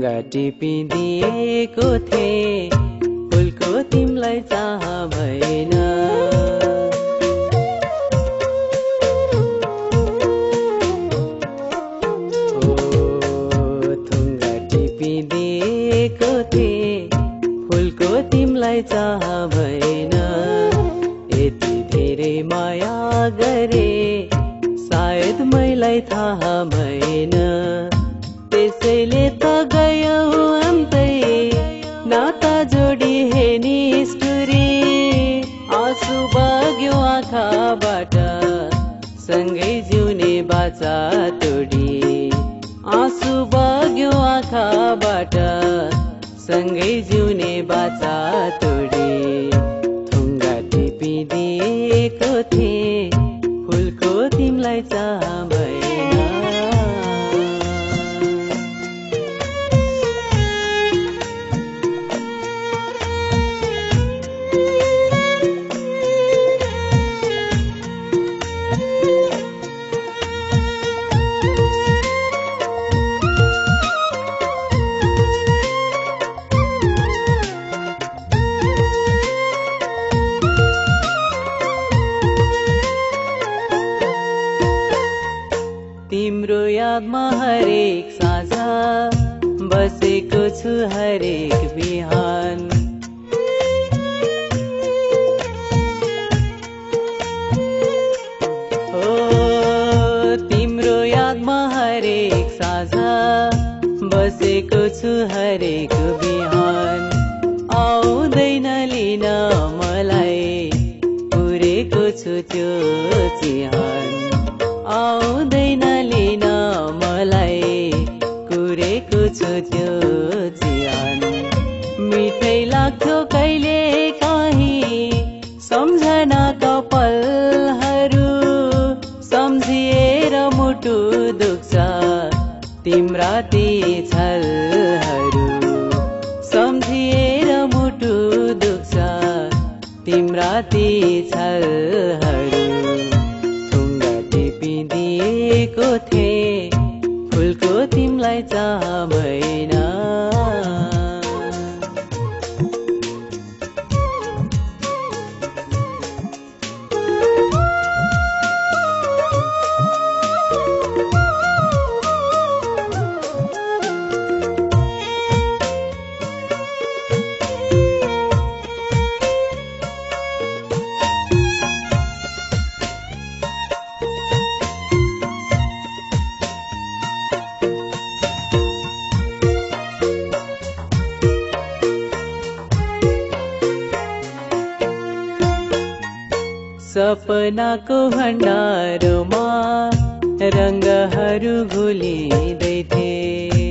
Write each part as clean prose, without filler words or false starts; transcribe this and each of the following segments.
थुङ्गा टिपिदिएको थिए फुलको तिमीलाई चाह भएन थुङ्गा टिपिदिएको थिए फुलको तिमीलाई चाह भएन यति धेरै माया गरे सायद मैलाई थाहा भएन त्यसैले त गयो अन्तै नाता जोडी हेनी स्टोरी आँसु बग्यो आँखाबाट सँगै जिउने बाचा तोडी आँसु बग्यो आँखाबाट सँगै जिउने बाचा तोडी थुङ्गा टिपिदिएको थिए फुलको तिमीलाई चाह भएन तिम्रो यादमा हरेक साँझ बसेको छु हरेक बिहान ओ तिम्रो यादमा हरेक साँझ बसेको छु हरेक बिहान आउँदैन लिन मलाई पुरेको छु त्यो चिहान आउँदैन लिन मलाई कुरेको छु त्यो चिहान मिठै लाग्थ्यो कहिले काहीँ सम्झनाका पलहरू सम्झिएर मुटु दुख्छ तिम्रा ती छलहरू सम्झिएर मुटु दुख्छ तिम्रा ती छलहरू टिपिदिएको थिए फुलको तिमीलाई चाह भएन सपनाको भण्डारमा रङ्गहरू घुलिँदै थिए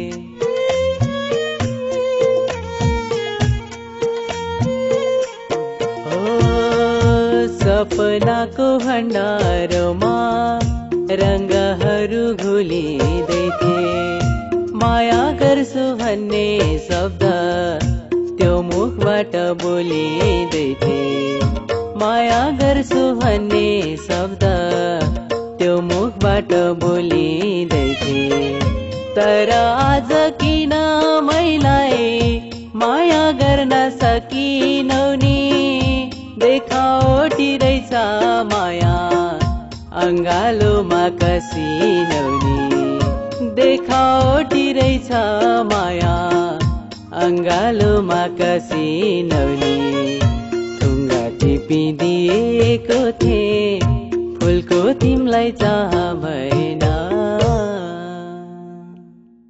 सपनाको भण्डारमा रङ्गहरू घुलिँदै थिए माया गर्छु भन्ने शब्द त्यो मुखबाट बोलिँदै थिए माया गर्छु भन्ने शब्द त्यो मुखबाट बोलिँदै थिए तर आज किन मैलाई माया गर्न सकिनौ नि देखाओटिरहेछ माया अङ्गालोमा कसिनौ नि देखाओटिरहेछ माया अङ्गालोमा कसिनौ नि टिपिदिएको थिए फुलको तिमीलाई चाह भएन